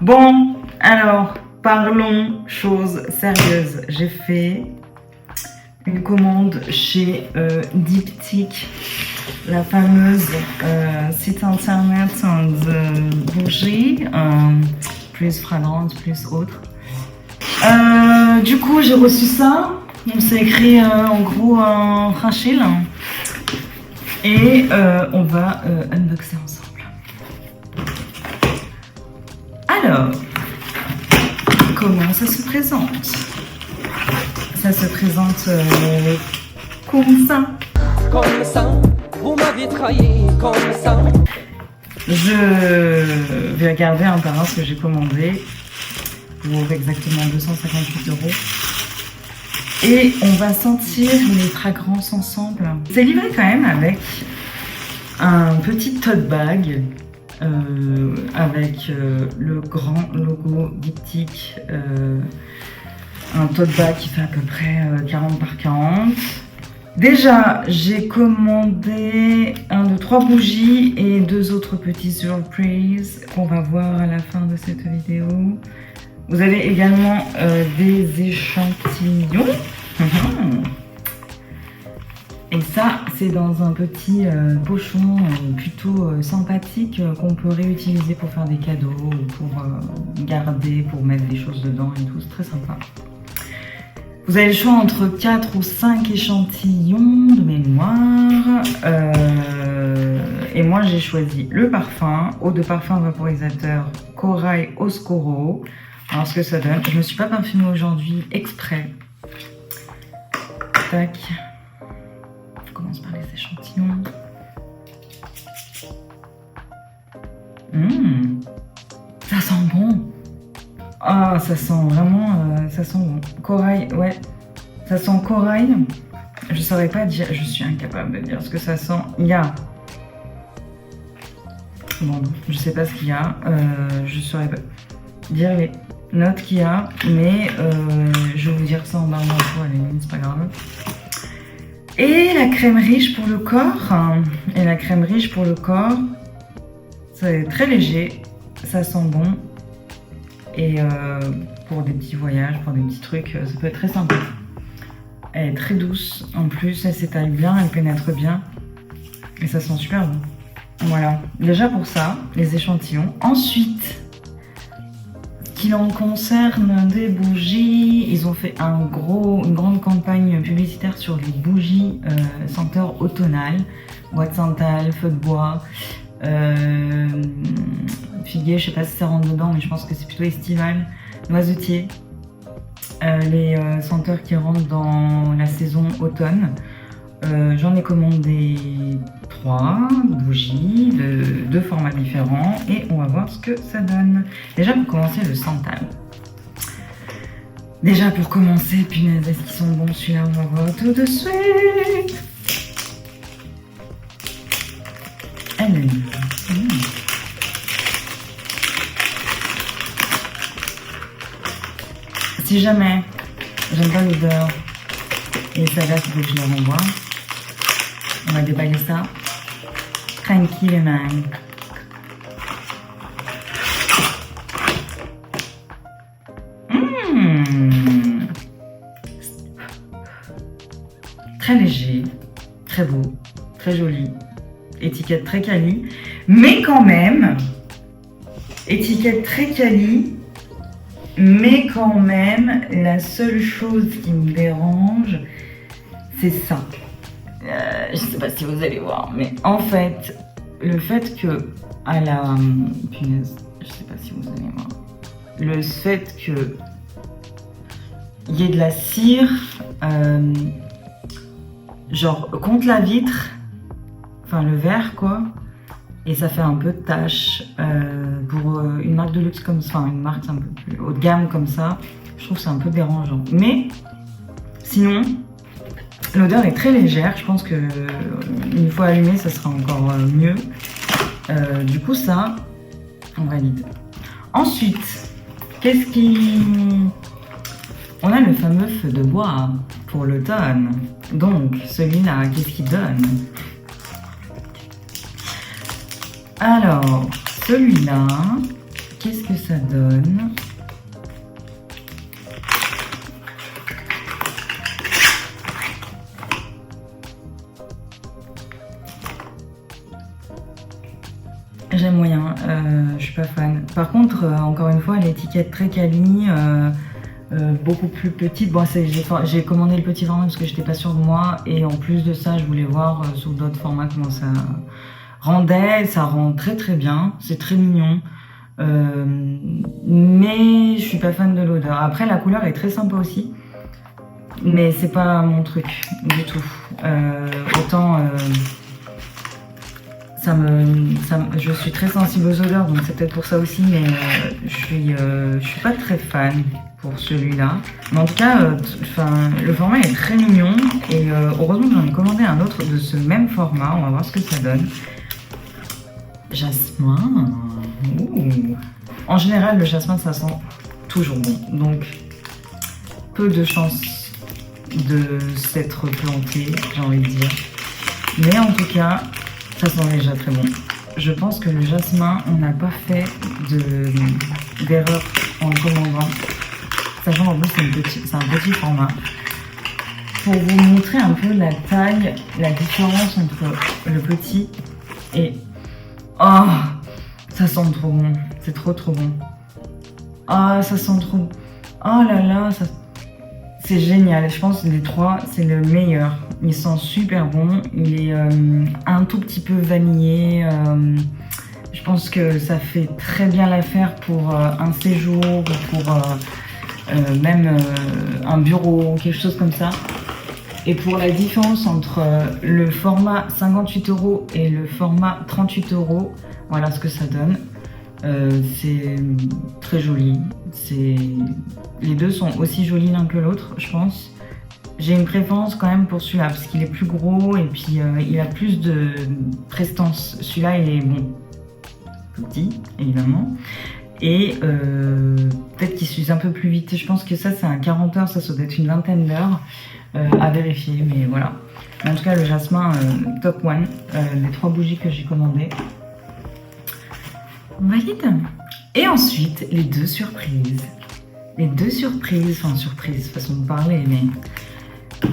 Bon, alors, parlons choses sérieuses. J'ai fait une commande chez Diptyque, la fameuse site internet de bougies, plus fragrantes, plus autres. Du coup, j'ai reçu ça. C'est écrit en gros un fragile. Et on va unboxer ensemble. Alors, comment ça se présente? Ça se présente comme ça. Comme ça, vous m'avez trahi, comme ça. Je vais regarder un par un ce que j'ai commandé pour exactement 258 €. Et on va sentir les fragrances ensemble. C'est livré quand même avec un petit tote bag avec le grand logo Diptyque. Un tote bag qui fait à peu près 40 par 40. Déjà, j'ai commandé 1, 2, 3 bougies et 2 autres petites surprises qu'on va voir à la fin de cette vidéo. Vous avez également des échantillons. Et ça, c'est dans un petit pochon plutôt sympathique qu'on peut réutiliser pour faire des cadeaux ou pour garder, pour mettre des choses dedans et tout. C'est très sympa. Vous avez le choix entre 4 ou 5 échantillons de mémoire. Et moi, j'ai choisi le parfum, eau de parfum vaporisateur Corail Oscuro. Alors, ce que ça donne, je ne me suis pas parfumée aujourd'hui exprès. Tac. Je commence par les échantillons. Ça sent bon. Ah, ça sent vraiment, ça sent bon. Corail, ouais. Ça sent corail. Je saurais pas dire, je suis incapable de dire ce que ça sent. Il y a... Bon, je sais pas ce qu'il y a. Je saurais pas dire les notes qu'il y a, mais je vais vous dire ça en barre d'infos, à la limite, c'est pas grave. Et la crème riche pour le corps. Et la crème riche pour le corps, c'est très léger, ça sent bon. Et pour des petits voyages, pour des petits trucs, ça peut être très sympa. Elle est très douce, en plus, elle s'étale bien, elle pénètre bien. Et ça sent super bon. Voilà, déjà pour ça, les échantillons. Ensuite, qu'il en concerne des bougies, ils ont fait une grande campagne publicitaire sur les bougies senteurs automnales. Bois de santal, feu de bois, figuier, je sais pas si ça rentre dedans, mais je pense que c'est plutôt estival. Noisetier, les senteurs qui rentrent dans la saison automne. J'en ai commandé 3 bougies de 2 formats différents et on va voir ce que ça donne. Déjà pour commencer, le santal. Déjà pour commencer, punaise, est-ce qu'ils sont bons celui-là? On va voir tout de suite. Allez. Si jamais j'aime pas l'odeur et ça va, il faut que je la renvoie. On va déballer ça tranquillement. Très léger, très beau, très joli. Étiquette très quali, mais quand même, étiquette très quali, mais quand même, la seule chose qui me dérange, c'est ça. Je sais pas si vous allez voir, mais en fait, le fait que à la punaise, je sais pas si vous allez voir, le fait que il y ait de la cire, genre contre la vitre, enfin le verre quoi, et ça fait un peu de tache pour une marque de luxe comme ça, enfin une marque un peu plus haut de gamme comme ça, je trouve que c'est un peu dérangeant. Mais sinon, l'odeur est très légère, je pense que une fois allumée, ça sera encore mieux. Du coup, ça, on valide. Ensuite, qu'est-ce qui... On a le fameux feu de bois pour l'automne. Donc, celui-là, qu'est-ce qu'il donne? Alors, celui-là, qu'est-ce que ça donne? J'aime moyen, je suis pas fan. Par contre, encore une fois, l'étiquette très quali, beaucoup plus petite. Bon, j'ai commandé le petit format parce que j'étais pas sûre de moi. Et en plus de ça, je voulais voir sous d'autres formats comment ça rendait. Ça rend très très bien, c'est très mignon. Mais je suis pas fan de l'odeur. Après, la couleur est très sympa aussi. Mais c'est pas mon truc du tout. Autant... je suis très sensible aux odeurs, donc c'est peut-être pour ça aussi, mais je suis pas très fan pour celui-là. Mais en tout cas, le format est très mignon et heureusement que j'en ai commandé un autre de ce même format. On va voir ce que ça donne. Jasmin. Ouh. En général, le jasmin, ça sent toujours bon, donc peu de chances de s'être planté, j'ai envie de dire. Mais en tout cas, ça sent déjà très bon. Je pense que le jasmin, on n'a pas fait d'erreur en le commandant. Sachant qu'en plus c'est un petit format. Pour vous montrer un peu la taille, la différence entre le petit et... Oh, ça sent trop bon. C'est trop bon. Ah, ça sent trop... Oh là là, ça... C'est génial, je pense que les trois, c'est le meilleur. Il sent super bon, il est un tout petit peu vanillé. Je pense que ça fait très bien l'affaire pour un séjour ou pour même un bureau, quelque chose comme ça. Et pour la différence entre le format 58 € et le format 38 €, voilà ce que ça donne. C'est très joli. Les deux sont aussi jolis l'un que l'autre, je pense. J'ai une préférence quand même pour celui-là parce qu'il est plus gros et puis il a plus de prestance. Celui-là, il est bon, tout petit évidemment. Et peut-être qu'il s'use un peu plus vite. Je pense que ça, c'est un 40 heures, ça doit être une vingtaine d'heures à vérifier, mais voilà. En tout cas, le jasmin top one, les 3 bougies que j'ai commandées. On valide. Et ensuite, les 2 surprises. Les 2 surprises, enfin surprise, façon de parler, mais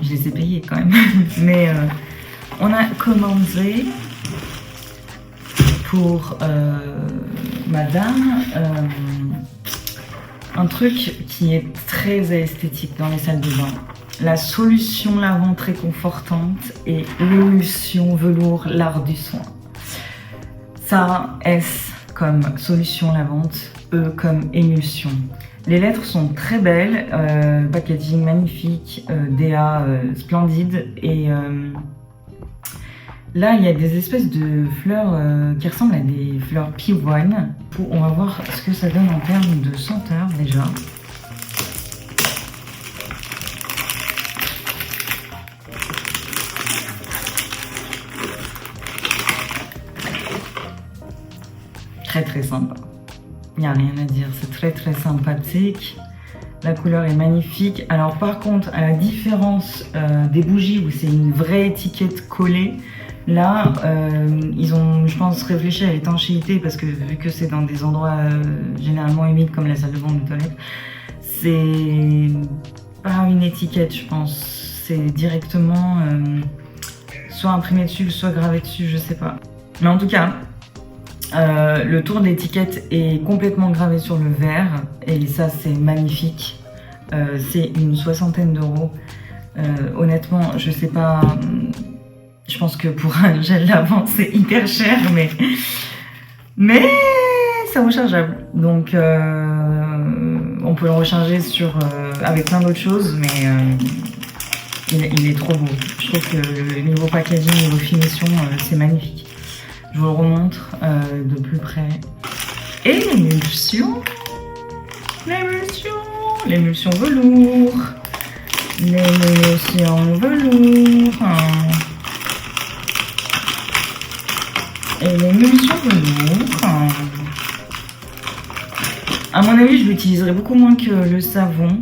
je les ai payées quand même. Mais on a commandé pour madame un truc qui est très esthétique dans les salles de bain. La solution lavant très confortante et l'émulsion velours l'art du soin. Ça, S comme solution lavante, E comme émulsion. Les lettres sont très belles, packaging magnifique, DA splendide et là il y a des espèces de fleurs qui ressemblent à des fleurs pivoine. On va voir ce que ça donne en termes de senteur déjà. Très sympa. Il n'y a rien à dire, c'est très sympathique. La couleur est magnifique. Alors par contre, à la différence des bougies où c'est une vraie étiquette collée, là, ils ont, je pense, réfléchi à l'étanchéité parce que vu que c'est dans des endroits généralement humides comme la salle de bain ou les toilettes, c'est pas une étiquette, je pense. C'est directement soit imprimé dessus, soit gravé dessus, je sais pas. Mais en tout cas, le tour de l'étiquette est complètement gravé sur le verre et ça c'est magnifique. C'est une 60aine d'euros. Honnêtement, je sais pas. Je pense que pour un gel lavant c'est hyper cher, mais c'est rechargeable. Donc on peut le recharger avec plein d'autres choses, mais il est trop beau. Je trouve que le niveau packaging, niveau finition, c'est magnifique. Je vous le remontre de plus près. Et l'émulsion velours. L'émulsion velours. Et l'émulsion velours. À mon avis, je l'utiliserai beaucoup moins que le savon.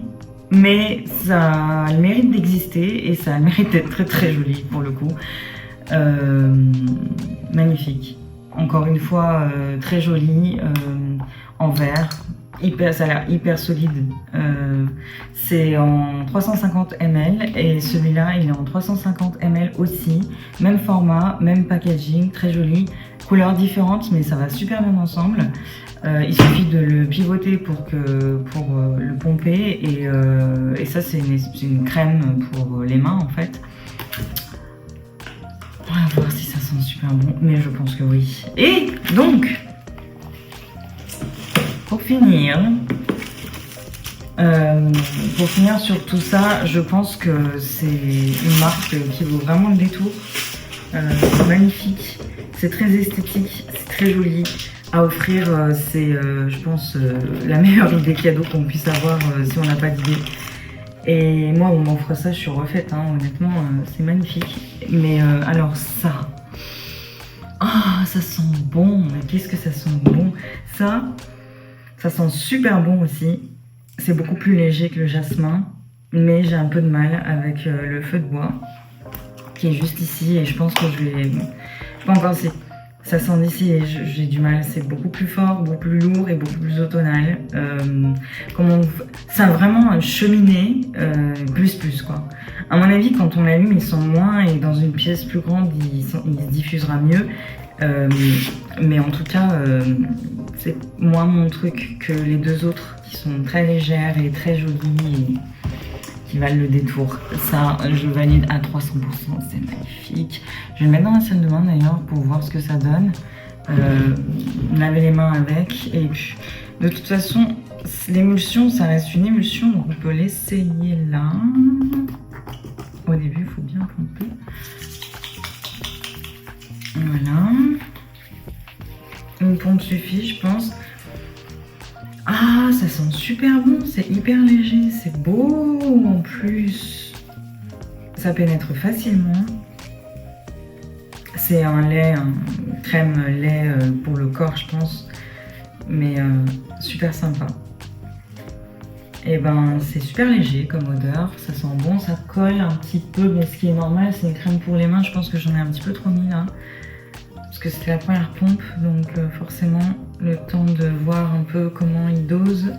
Mais ça a le mérite d'exister et ça a le mérite d'être très joli pour le coup. Magnifique. encore une fois très joli, en verre. Ça a l'air hyper solide. C'est en 350 ml et celui-là il est en 350 ml aussi. Même format, même packaging, très joli. Couleurs différentes mais ça va super bien ensemble. Il suffit de le pivoter pour le pomper et ça c'est une crème pour les mains en fait. On va voir si ça sent super bon, mais je pense que oui. Et donc, pour finir sur tout ça, je pense que c'est une marque qui vaut vraiment le détour. Magnifique, c'est très esthétique, c'est très joli. À offrir, c'est je pense la meilleure idée cadeau qu'on puisse avoir si on n'a pas d'idée. Et moi on m'offre ça, je suis refaite, hein, honnêtement c'est magnifique. Mais alors ça, ça sent bon, mais qu'est-ce que ça sent bon. Ça sent super bon aussi. C'est beaucoup plus léger que le jasmin, mais j'ai un peu de mal avec le feu de bois qui est juste ici et je pense que je vais... Pas encore si. Ça sent d'ici et j'ai du mal, c'est beaucoup plus fort, beaucoup plus lourd et beaucoup plus automnal. C'est vraiment un cheminée plus quoi. À mon avis, quand on l'allume, il sent moins et dans une pièce plus grande, il se diffusera mieux. Mais en tout cas, c'est moins mon truc que les deux autres qui sont très légères et très jolies et qui valent le détour. Ça, je valide à 300%, c'est magnifique. Je vais le mettre dans la salle de bain d'ailleurs pour voir ce que ça donne. Laver les mains avec. Et puis, de toute façon, l'émulsion, ça reste une émulsion, donc on peut l'essayer là. Au début, il faut bien pomper. Voilà. Une pompe suffit, je pense. Ah, ça sent super bon, c'est hyper léger, c'est beau en plus. Ça pénètre facilement. C'est un lait, une crème lait pour le corps, je pense. Mais super sympa. Et ben, c'est super léger comme odeur, ça sent bon, ça colle un petit peu, mais ce qui est normal, c'est une crème pour les mains. Je pense que j'en ai un petit peu trop mis là. Parce que c'était la première pompe, donc forcément le temps de voir un peu comment il dose.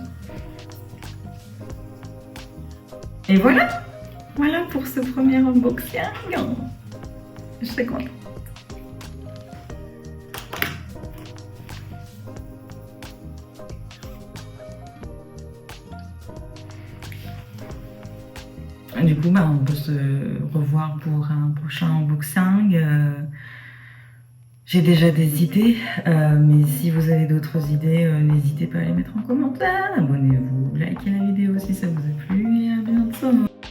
Et voilà, voilà pour ce premier unboxing. Je suis contente. Du coup, on peut se revoir pour un prochain unboxing. J'ai déjà des idées, mais si vous avez d'autres idées, n'hésitez pas à les mettre en commentaire. Abonnez-vous, likez la vidéo si ça vous